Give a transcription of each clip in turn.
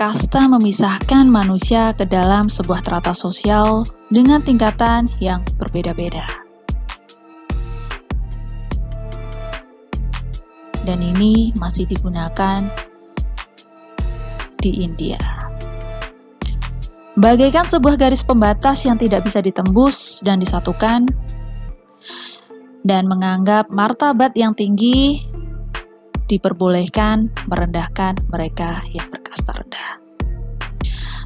kasta memisahkan manusia ke dalam sebuah strata sosial dengan tingkatan yang berbeda-beda. Dan ini masih digunakan di India. Bagaikan sebuah garis pembatas yang tidak bisa ditembus dan disatukan, dan menganggap martabat yang tinggi diperbolehkan merendahkan mereka yang berkasta rendah.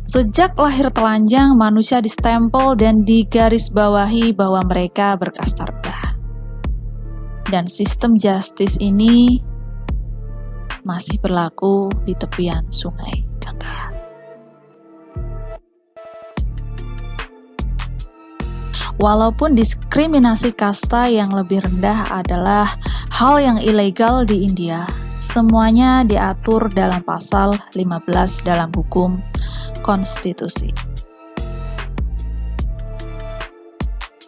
Sejak lahir telanjang, manusia distempel dan digarisbawahi bahwa mereka berkasta rendah. Dan sistem justice ini masih berlaku di tepian Sungai Gangga. Walaupun diskriminasi kasta yang lebih rendah adalah hal yang ilegal di India, semuanya diatur dalam pasal 15 dalam hukum konstitusi.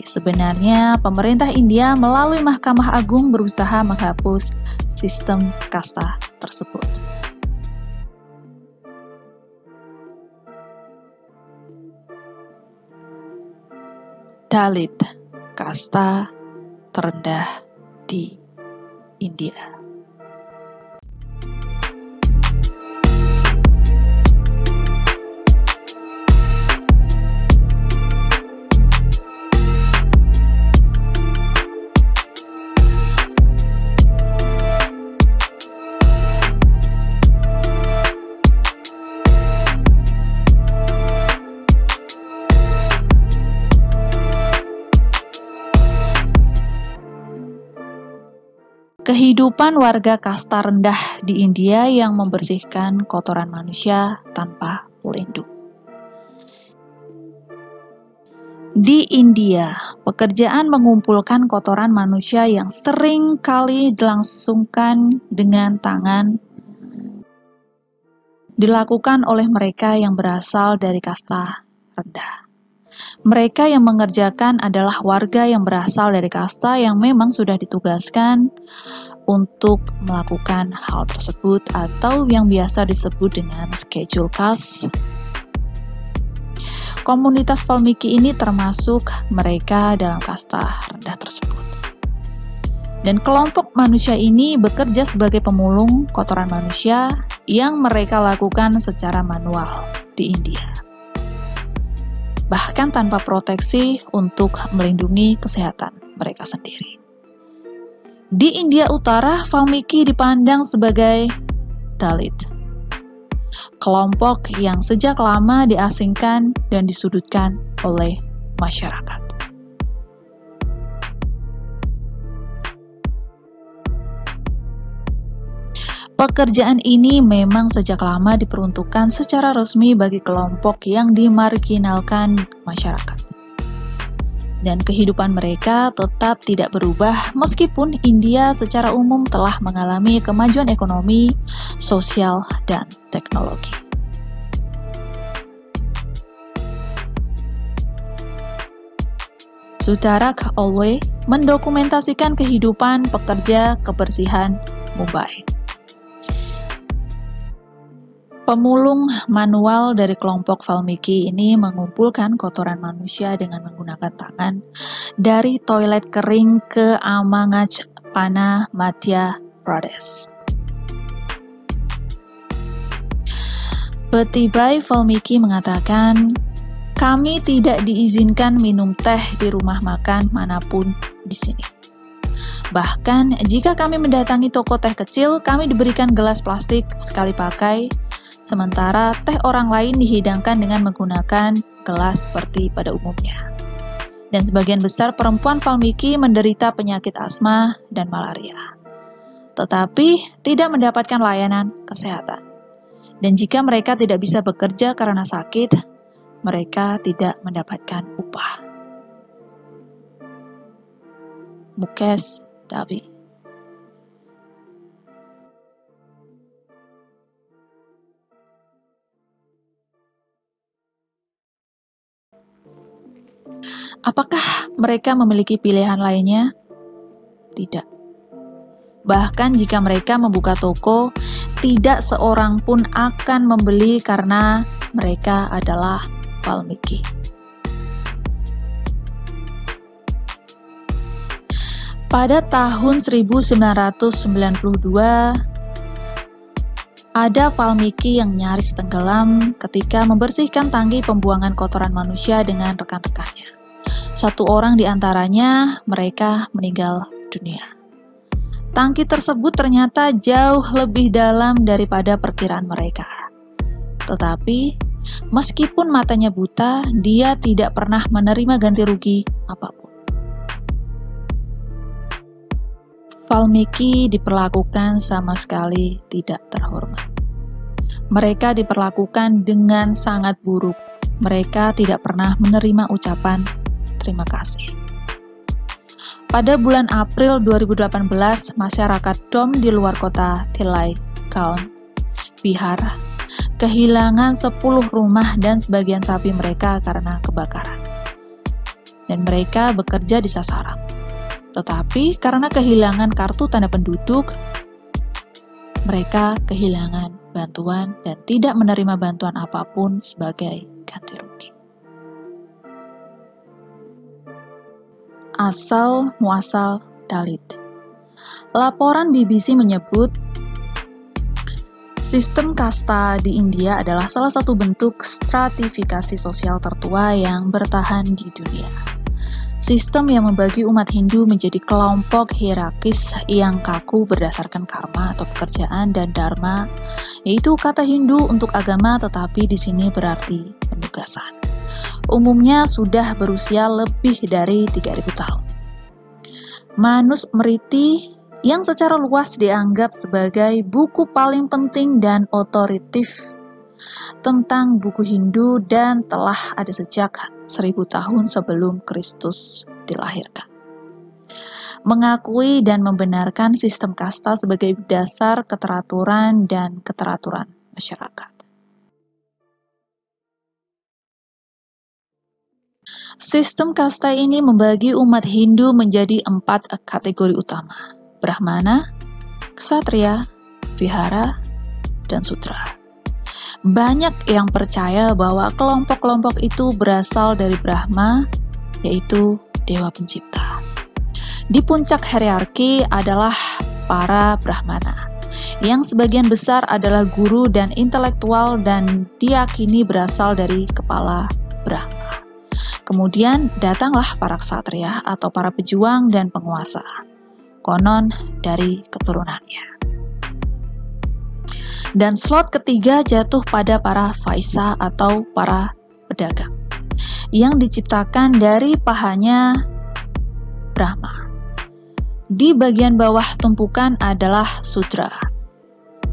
Sebenarnya, pemerintah India melalui Mahkamah Agung berusaha menghapus sistem kasta tersebut. Dalit, kasta terendah di India. Kehidupan warga kasta rendah di India yang membersihkan kotoran manusia tanpa pelindung. Di India, pekerjaan mengumpulkan kotoran manusia yang sering kali dilangsungkan dengan tangan dilakukan oleh mereka yang berasal dari kasta rendah. Mereka yang mengerjakan adalah warga yang berasal dari kasta yang memang sudah ditugaskan untuk melakukan hal tersebut atau yang biasa disebut dengan schedule caste. Komunitas Valmiki ini termasuk mereka dalam kasta rendah tersebut. Dan kelompok manusia ini bekerja sebagai pemulung kotoran manusia yang mereka lakukan secara manual di India. Bahkan tanpa proteksi untuk melindungi kesehatan mereka sendiri. Di India Utara, Valmiki dipandang sebagai Dalit, kelompok yang sejak lama diasingkan dan disudutkan oleh masyarakat. Pekerjaan ini memang sejak lama diperuntukkan secara resmi bagi kelompok yang dimarginalkan masyarakat. Dan kehidupan mereka tetap tidak berubah meskipun India secara umum telah mengalami kemajuan ekonomi, sosial, dan teknologi. Sutarak Olwe mendokumentasikan kehidupan pekerja kebersihan Mumbai. Pemulung manual dari kelompok Valmiki ini mengumpulkan kotoran manusia dengan menggunakan tangan dari toilet kering ke Amangach Pana, Madhya Pradesh. Petibai Valmiki mengatakan, "Kami tidak diizinkan minum teh di rumah makan manapun di sini. Bahkan jika kami mendatangi toko teh kecil, kami diberikan gelas plastik sekali pakai, sementara teh orang lain dihidangkan dengan menggunakan gelas seperti pada umumnya." Dan sebagian besar perempuan Valmiki menderita penyakit asma dan malaria, tetapi tidak mendapatkan layanan kesehatan. Dan jika mereka tidak bisa bekerja karena sakit, mereka tidak mendapatkan upah. Mukesh Davi. Apakah mereka memiliki pilihan lainnya? Tidak. Bahkan jika mereka membuka toko, tidak seorang pun akan membeli karena mereka adalah Valmiki. Pada tahun 1992, ada Valmiki yang nyaris tenggelam ketika membersihkan tangki pembuangan kotoran manusia dengan rekan-rekannya. Satu orang di antaranya, mereka meninggal dunia. Tangki tersebut ternyata jauh lebih dalam daripada perkiraan mereka. Tetapi, meskipun matanya buta, dia tidak pernah menerima ganti rugi apapun. Valmiki diperlakukan sama sekali tidak terhormat. Mereka diperlakukan dengan sangat buruk. Mereka tidak pernah menerima ucapan terima kasih. Pada bulan April 2018, masyarakat Dom di luar kota Tilai, Kaun, Bihar, kehilangan 10 rumah dan sebagian sapi mereka karena kebakaran. Dan mereka bekerja di Sasaram. Tetapi karena kehilangan kartu tanda penduduk, mereka kehilangan bantuan dan tidak menerima bantuan apapun sebagai ganti rugi. Asal muasal Dalit. Laporan BBC menyebut sistem kasta di India adalah salah satu bentuk stratifikasi sosial tertua yang bertahan di dunia. Sistem yang membagi umat Hindu menjadi kelompok hierarkis yang kaku berdasarkan karma atau pekerjaan dan dharma, yaitu kata Hindu untuk agama tetapi di sini berarti penugasan. Umumnya sudah berusia lebih dari 3000 tahun. Manusmriti yang secara luas dianggap sebagai buku paling penting dan otoritatif tentang buku Hindu dan telah ada sejak 1000 tahun sebelum Kristus dilahirkan. Mengakui dan membenarkan sistem kasta sebagai dasar keteraturan dan keteraturan masyarakat. Sistem kasta ini membagi umat Hindu menjadi 4 kategori utama: Brahmana, Ksatria, Vihara, dan Sudra. Banyak yang percaya bahwa kelompok-kelompok itu berasal dari Brahma, yaitu Dewa Pencipta. Di puncak hierarki adalah para Brahmana, yang sebagian besar adalah guru dan intelektual dan diyakini berasal dari kepala Brahma. Kemudian datanglah para ksatria atau para pejuang dan penguasa, konon dari keturunannya. Dan slot ketiga jatuh pada para Vaisya atau para pedagang yang diciptakan dari pahanya Brahma. Di bagian bawah tumpukan adalah Sudra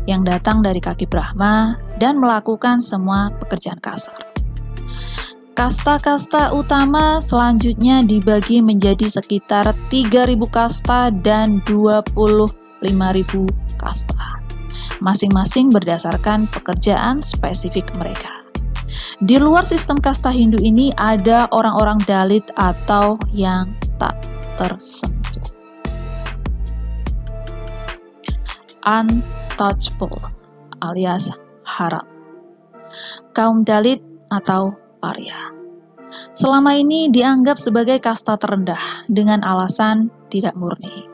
yang datang dari kaki Brahma dan melakukan semua pekerjaan kasar. Kasta-kasta utama selanjutnya dibagi menjadi sekitar 3000 kasta dan 25.000 kasta. Masing-masing berdasarkan pekerjaan spesifik mereka. Di luar sistem kasta Hindu ini ada orang-orang Dalit atau yang tak tersentuh. Untouchable alias haram. Kaum Dalit atau Arya selama ini dianggap sebagai kasta terendah dengan alasan tidak murni.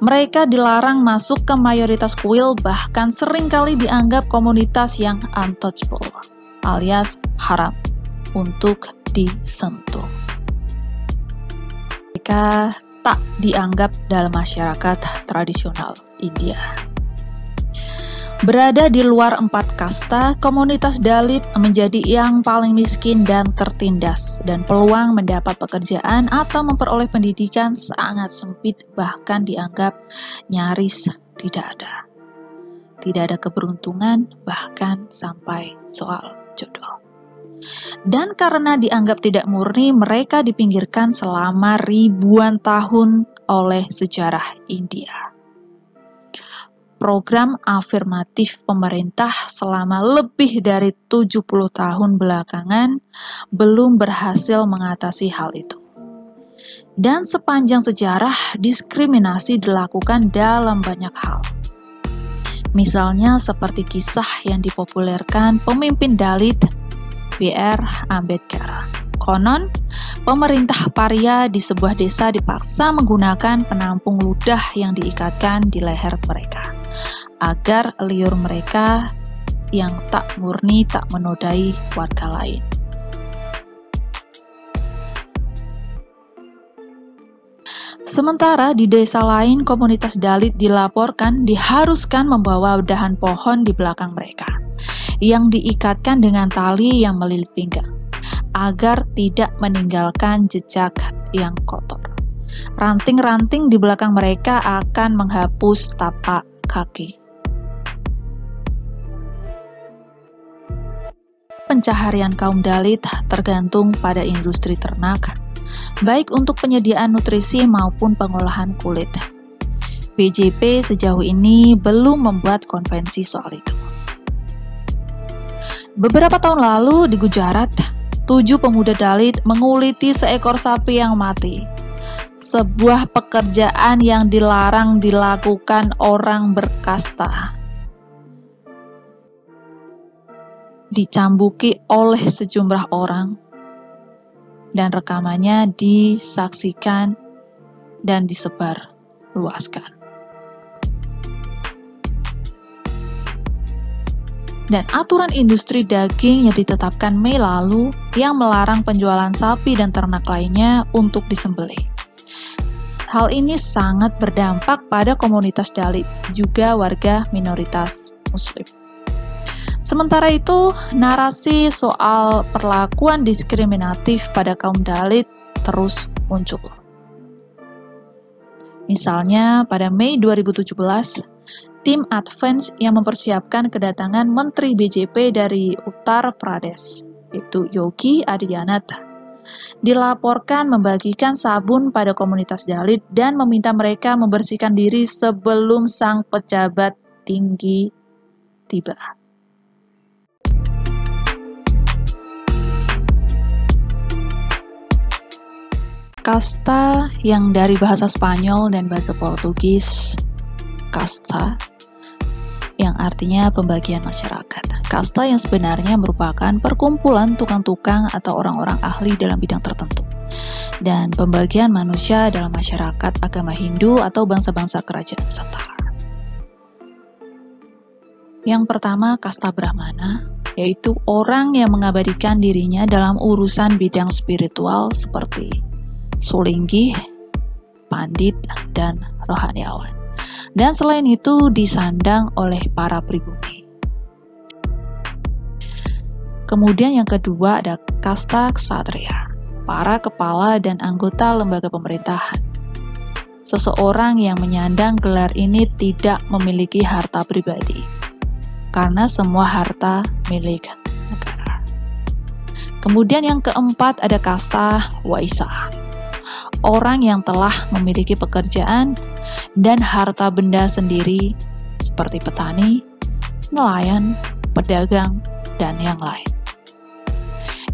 Mereka dilarang masuk ke mayoritas kuil, bahkan seringkali dianggap komunitas yang untouchable alias haram untuk disentuh. Mereka tak dianggap dalam masyarakat tradisional India. Berada di luar 4 kasta, komunitas Dalit menjadi yang paling miskin dan tertindas, dan peluang mendapat pekerjaan atau memperoleh pendidikan sangat sempit, bahkan dianggap nyaris tidak ada. Tidak ada keberuntungan, bahkan sampai soal jodoh. Dan karena dianggap tidak murni, mereka dipinggirkan selama ribuan tahun oleh sejarah India. Program afirmatif pemerintah selama lebih dari 70 tahun belakangan belum berhasil mengatasi hal itu. Dan sepanjang sejarah, diskriminasi dilakukan dalam banyak hal. Misalnya seperti kisah yang dipopulerkan pemimpin Dalit B.R. Ambedkar. Konon, pemerintah paria di sebuah desa dipaksa menggunakan penampung ludah yang diikatkan di leher mereka, agar liur mereka yang tak murni tak menodai warga lain. Sementara di desa lain, komunitas Dalit dilaporkan diharuskan membawa dahan pohon di belakang mereka, yang diikatkan dengan tali yang melilit pinggang, agar tidak meninggalkan jejak yang kotor. Ranting-ranting di belakang mereka akan menghapus tapak kaki. Pencaharian kaum Dalit tergantung pada industri ternak, baik untuk penyediaan nutrisi maupun pengolahan kulit. BJP sejauh ini belum membuat konvensi soal itu. Beberapa tahun lalu di Gujarat, 7 pemuda Dalit menguliti seekor sapi yang mati. Sebuah pekerjaan yang dilarang dilakukan orang berkasta. Dicambuki oleh sejumlah orang, dan rekamannya disaksikan dan disebar luaskan. Dan aturan industri daging yang ditetapkan Mei lalu yang melarang penjualan sapi dan ternak lainnya untuk disembelih. Hal ini sangat berdampak pada komunitas Dalit, juga warga minoritas Muslim. Sementara itu, narasi soal perlakuan diskriminatif pada kaum Dalit terus muncul. Misalnya, pada Mei 2017, tim Advance yang mempersiapkan kedatangan Menteri BJP dari Uttar Pradesh, yaitu Yogi Adityanath, dilaporkan membagikan sabun pada komunitas Dalit dan meminta mereka membersihkan diri sebelum sang pejabat tinggi tiba. Kasta yang dari bahasa Spanyol dan bahasa Portugis, kasta, yang artinya pembagian masyarakat. Kasta yang sebenarnya merupakan perkumpulan tukang-tukang atau orang-orang ahli dalam bidang tertentu, dan pembagian manusia dalam masyarakat agama Hindu atau bangsa-bangsa kerajaan Nusantara. Yang pertama, kasta Brahmana, yaitu orang yang mengabadikan dirinya dalam urusan bidang spiritual seperti Sulinggih, Pandit, dan rohaniawan. Dan selain itu disandang oleh para pribumi. Kemudian yang kedua ada kasta ksatria, para kepala dan anggota lembaga pemerintahan. Seseorang yang menyandang gelar ini tidak memiliki harta pribadi, karena semua harta milik negara. Kemudian yang keempat ada kasta waisa, orang yang telah memiliki pekerjaan dan harta benda sendiri seperti petani, nelayan, pedagang, dan yang lain.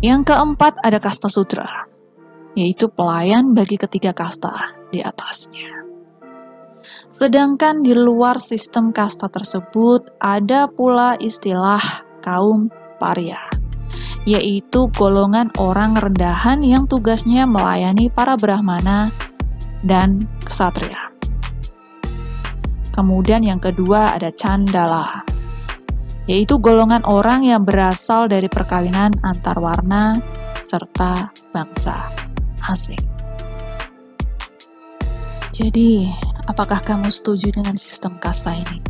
Yang keempat ada kasta sudra, yaitu pelayan bagi ketiga kasta di atasnya. Sedangkan di luar sistem kasta tersebut ada pula istilah kaum paria, yaitu golongan orang rendahan yang tugasnya melayani para brahmana dan ksatria. Kemudian yang kedua ada candala, yaitu golongan orang yang berasal dari perkawinan antar warna serta bangsa asing. Jadi, apakah kamu setuju dengan sistem kasta ini?